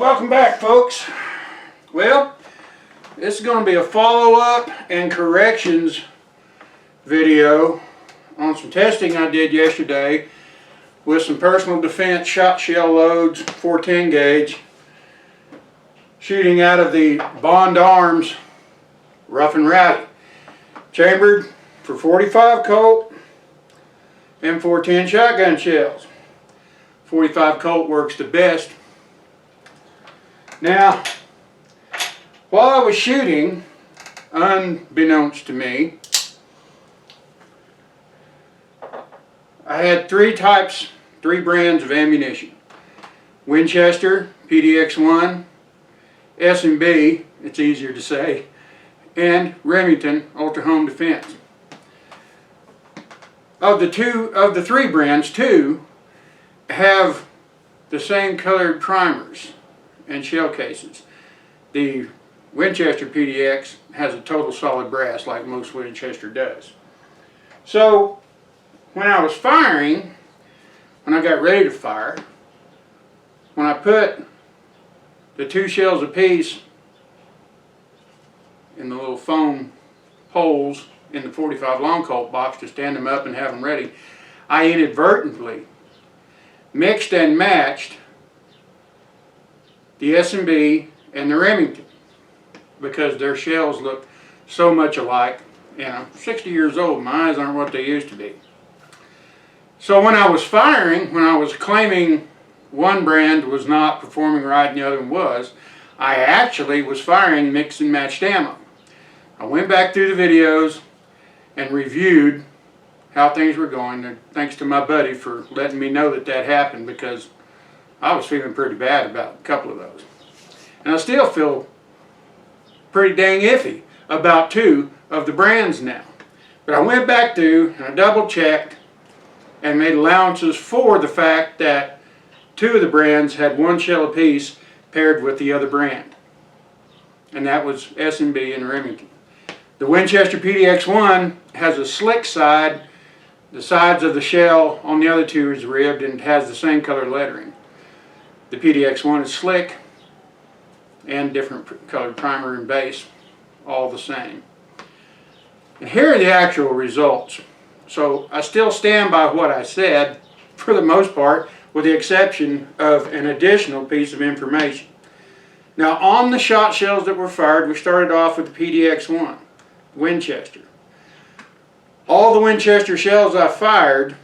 Welcome back, folks. Well, this is going to be a follow-up and corrections video on some testing I did yesterday with some personal defense shot shell loads, 410 gauge, shooting out of the Bond Arms Rough and Rowdy, chambered for 45 Colt and 410 shotgun shells. 45 Colt works the best. Now, while I was shooting, unbeknownst to me, I had three brands of ammunition. Winchester, PDX-1, S&B, it's easier to say, and Remington Ultra Home Defense. Of the three brands, two have the same colored primers and shell cases. The Winchester PDX has a total solid brass like most Winchester does. So when I was firing, when I got ready to fire, when I put the two shells apiece in the little foam holes in the 45 long Colt box to stand them up and have them ready, I inadvertently mixed and matched the S&B and the Remington because their shells look so much alike. You know, 60 years old, my eyes aren't what they used to be. So when I was firing, when I was claiming one brand was not performing right and the other one was, I actually was firing mixed and matched ammo. I went back through the videos and reviewed how things were going, and thanks to my buddy for letting me know that that happened, because I was feeling pretty bad about a couple of those. And I still feel pretty dang iffy about two of the brands now. But I went back through and I double checked and made allowances for the fact that two of the brands had one shell apiece paired with the other brand. And that was S&B and Remington. The Winchester PDX-1 has a slick side. The sides of the shell on the other two is ribbed and has the same color lettering. The PDX-1 is slick and different colored primer and base, all the same. And here are the actual results. So I still stand by what I said for the most part, with the exception of an additional piece of information. Now, on the shot shells that were fired, we started off with the PDX-1, Winchester. All the Winchester shells I fired,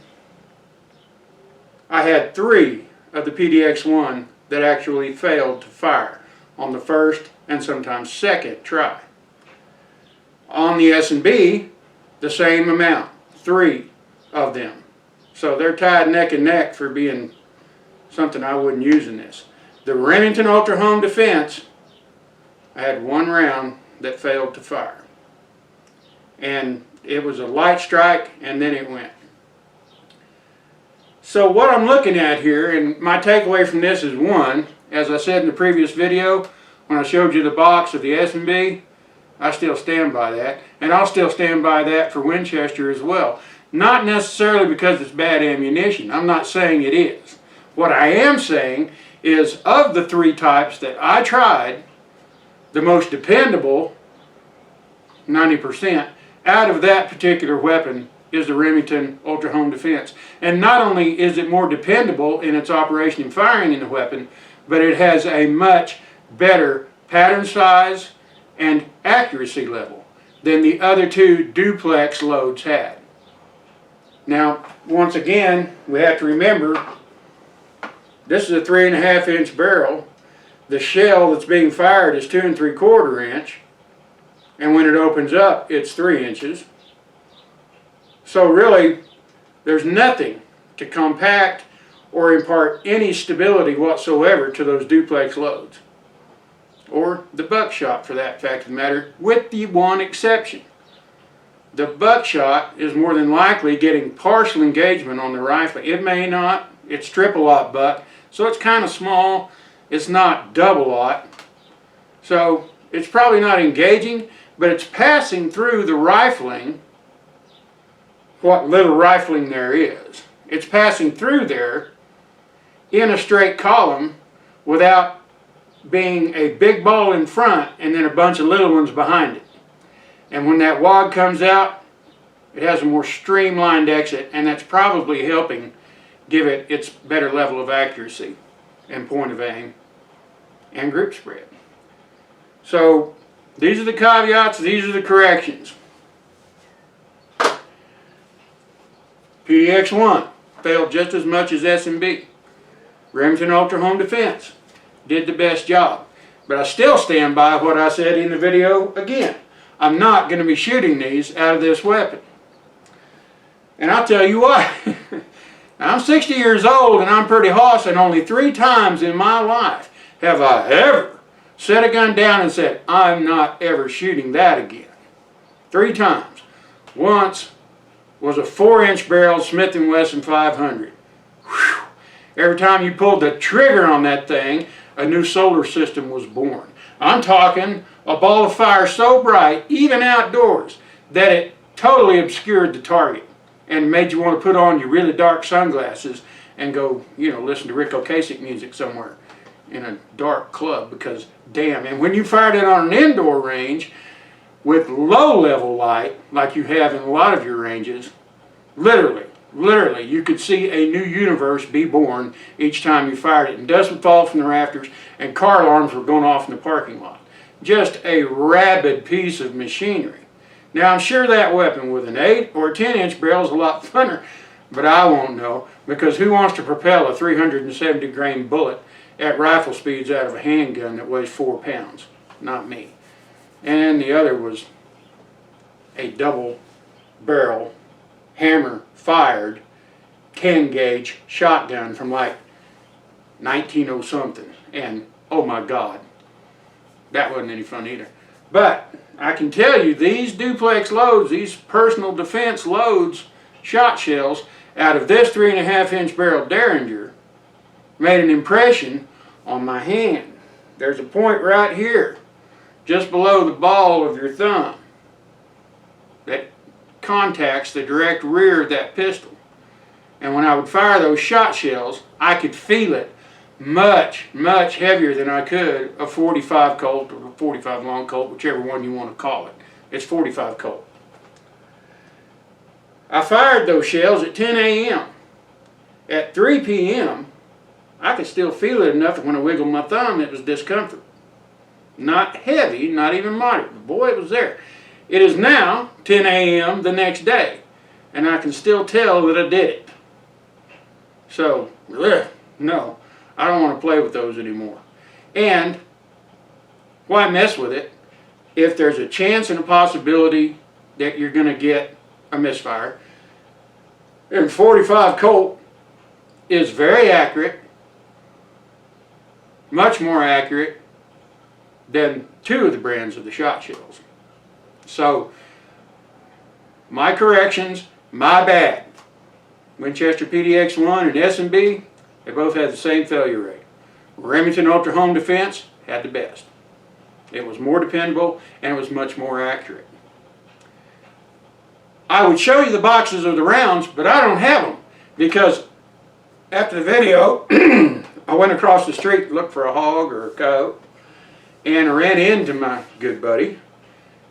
I had three of the PDX-1 that actually failed to fire on the first and sometimes second try. On the S&B, the same amount, three of them. So they're tied neck and neck for being something I wouldn't use in this. The Remington Ultra Home Defense, I had one round that failed to fire. And it was a light strike and then it went. So what I'm looking at here, and my takeaway from this is one, as I said in the previous video when I showed you the box of the S&B, I still stand by that, and I'll still stand by that for Winchester as well. Not necessarily because it's bad ammunition. I'm not saying it is. What I am saying is, of the three types that I tried, the most dependable, 90%, out of that particular weapon is the Remington Ultra Home Defense. And not only is it more dependable in its operation and firing in the weapon, but it has a much better pattern size and accuracy level than the other two duplex loads had. Now, once again, we have to remember, this is a 3.5 inch barrel. The shell that's being fired is 2 3/4 inch. And when it opens up, it's 3 inches. So really, there's nothing to compact or impart any stability whatsoever to those duplex loads. Or the buckshot, for that fact of the matter, with the one exception. The buckshot is more than likely getting partial engagement on the rifle. It may not. It's triple-aught buck, so it's kind of small. It's not double-aught. So it's probably not engaging, but it's passing through the rifling, what little rifling there is. It's passing through there in a straight column without being a big ball in front and then a bunch of little ones behind it. And when that wad comes out, it has a more streamlined exit, and that's probably helping give it its better level of accuracy and point of aim and grip spread. So these are the caveats, these are the corrections. PDX-1 failed just as much as S&B. Remington Ultra Home Defense did the best job. But I still stand by what I said in the video again. I'm not going to be shooting these out of this weapon. And I'll tell you what, I'm 60 years old and I'm pretty hoss, and only 3 times in my life have I ever set a gun down and said, I'm not ever shooting that again. 3 times. Once was a 4-inch barrel Smith & Wesson 500. Whew. Every time you pulled the trigger on that thing, a new solar system was born. I'm talking a ball of fire so bright, even outdoors, that it totally obscured the target and made you want to put on your really dark sunglasses and go, listen to Recoil music somewhere in a dark club, because damn. And when you fired it on an indoor range with low level light, like you have in a lot of your ranges, literally, you could see a new universe be born each time you fired it. And dust would fall from the rafters and car alarms were going off in the parking lot. Just a rabid piece of machinery. Now I'm sure that weapon with an 8 or 10-inch barrel is a lot funner, but I won't know, because who wants to propel a 370 grain bullet at rifle speeds out of a handgun that weighs 4 pounds? Not me. And the other was a double barrel hammer fired 10 gauge shotgun from like 1900 something, and oh my god, that wasn't any fun either. But I can tell you, these duplex loads, these personal defense loads, shot shells out of this 3.5-inch barrel Derringer made an impression on my hand. There's a point right here just below the ball of your thumb that contacts the direct rear of that pistol. And when I would fire those shot shells, I could feel it much, much heavier than I could a 45 Colt or a 45 long Colt, whichever one you want to call it. It's 45 Colt. I fired those shells at 10 a.m. At 3 p.m., I could still feel it enough that when I wiggled my thumb, it was discomfort. Not heavy, not even moderate, but boy, it was there. It is now 10 a.m. the next day, and I can still tell that I did it. So, no, I don't want to play with those anymore. And why mess with it if there's a chance and a possibility that you're going to get a misfire? And 45 Colt is very accurate, much more accurate than 2 of the brands of the shot shells. So, my corrections, my bad. Winchester PDX-1 and S&B, they both had the same failure rate. Remington Ultra Home Defense had the best. It was more dependable and it was much more accurate. I would show you the boxes of the rounds, but I don't have them, because after the video, I went across the street to look for a hog or a cow, and I ran into my good buddy,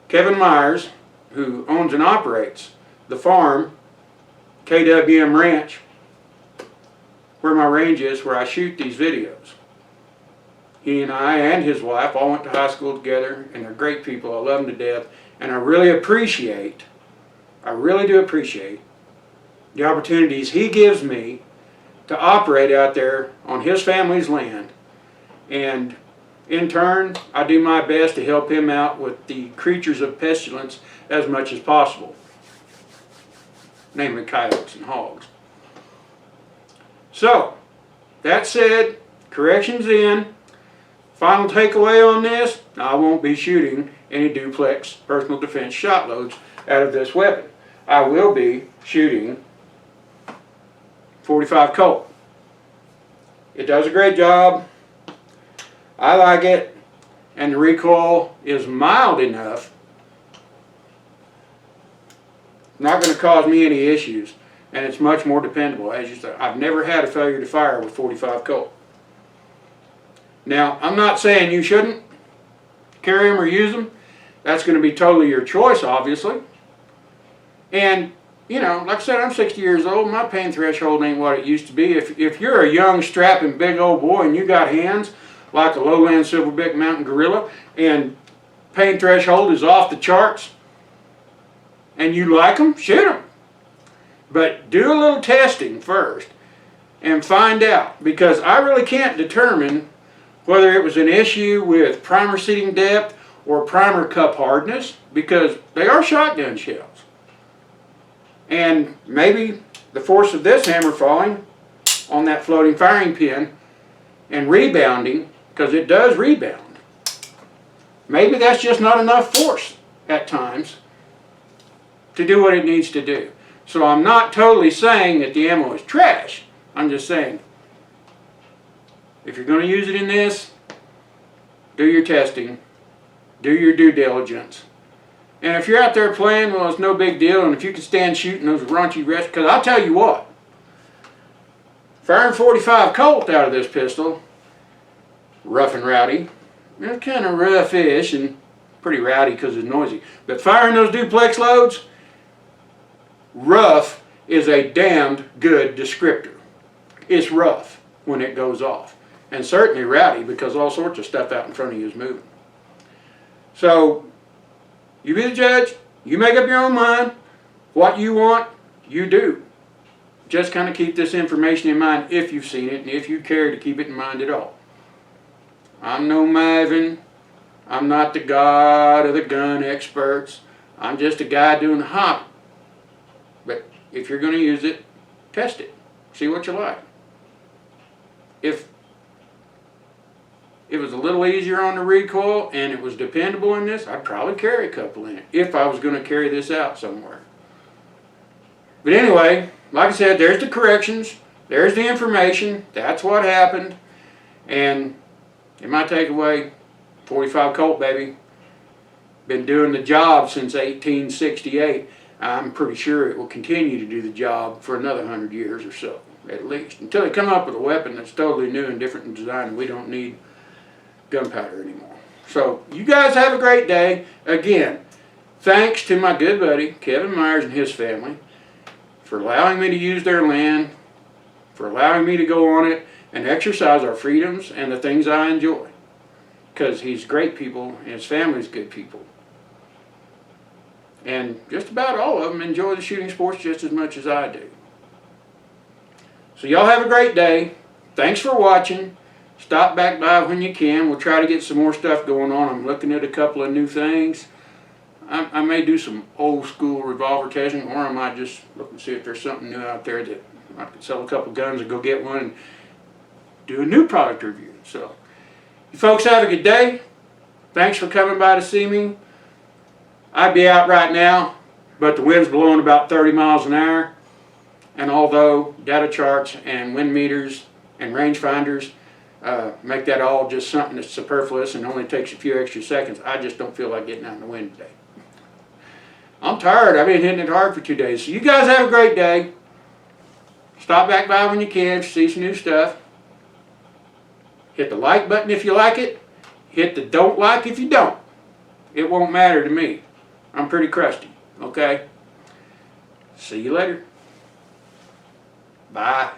Kevin Myers, who owns and operates the farm, KWM Ranch, where my range is, where I shoot these videos. He and I and his wife all went to high school together, and they're great people. I love them to death, and I really do appreciate the opportunities he gives me to operate out there on his family's land. And in turn, I do my best to help him out with the creatures of pestilence as much as possible, namely coyotes and hogs. So, that said, corrections in. Final takeaway on this, I won't be shooting any duplex personal defense shot loads out of this weapon. I will be shooting 45 Colt. It does a great job. I like it, and the recoil is mild enough, not going to cause me any issues, and it's much more dependable. As you said, I've never had a failure to fire with 45 Colt. Now, I'm not saying you shouldn't carry them or use them. That's going to be totally your choice, obviously. And, you know, like I said, I'm 60 years old. My pain threshold ain't what it used to be. If you're a young, strapping, big old boy and you got hands like a lowland silverback mountain gorilla and pain threshold is off the charts and you like them, shoot them. But do a little testing first and find out, because I really can't determine whether it was an issue with primer seating depth or primer cup hardness, because they are shotgun shells. And maybe the force of this hammer falling on that floating firing pin and rebounding, because it does rebound, maybe that's just not enough force at times to do what it needs to do. So I'm not totally saying that the ammo is trash. I'm just saying, if you're going to use it in this, do your testing, do your due diligence. And if you're out there playing, well, it's no big deal. And if you can stand shooting those raunchy rests, because I'll tell you what, firing 45 Colt out of this pistol, rough and rowdy. It's kind of rough-ish and pretty rowdy because it's noisy. But firing those duplex loads, rough is a damned good descriptor. It's rough when it goes off. And certainly rowdy, because all sorts of stuff out in front of you is moving. So, you be the judge. You make up your own mind. What you want, you do. Just kind of keep this information in mind if you've seen it and if you care to keep it in mind at all. I'm no Maven. I'm not the god of the gun experts. I'm just a guy doing the hobby. But if you're going to use it, test it. See what you like. If it was a little easier on the recoil and it was dependable in this, I'd probably carry a couple in it if I was going to carry this out somewhere. But anyway, like I said, there's the corrections, there's the information, that's what happened, and in my takeaway, 45 Colt, baby. Been doing the job since 1868. I'm pretty sure it will continue to do the job for another 100 years or so, at least, until they come up with a weapon that's totally new and different in design and we don't need gunpowder anymore. So, you guys have a great day. Again, thanks to my good buddy, Kevin Myers and his family, for allowing me to use their land, for allowing me to go on it and exercise our freedoms and the things I enjoy. Because he's great people and his family's good people. And just about all of them enjoy the shooting sports just as much as I do. So y'all have a great day. Thanks for watching. Stop back by when you can. We'll try to get some more stuff going on. I'm looking at a couple of new things. I may do some old school revolver testing, or I might just look and see if there's something new out there that I could sell a couple guns and go get one and do a new product review. So, you folks have a good day. Thanks for coming by to see me. I'd be out right now, but the wind's blowing about 30 miles an hour. And although data charts and wind meters and rangefinders make that all just something that's superfluous and only takes a few extra seconds, I just don't feel like getting out in the wind today. I'm tired. I've been hitting it hard for 2 days. So you guys have a great day. Stop back by when you can to see some new stuff. Hit the like button if you like it. Hit the don't like if you don't. It won't matter to me. I'm pretty crusty. Okay? See you later. Bye.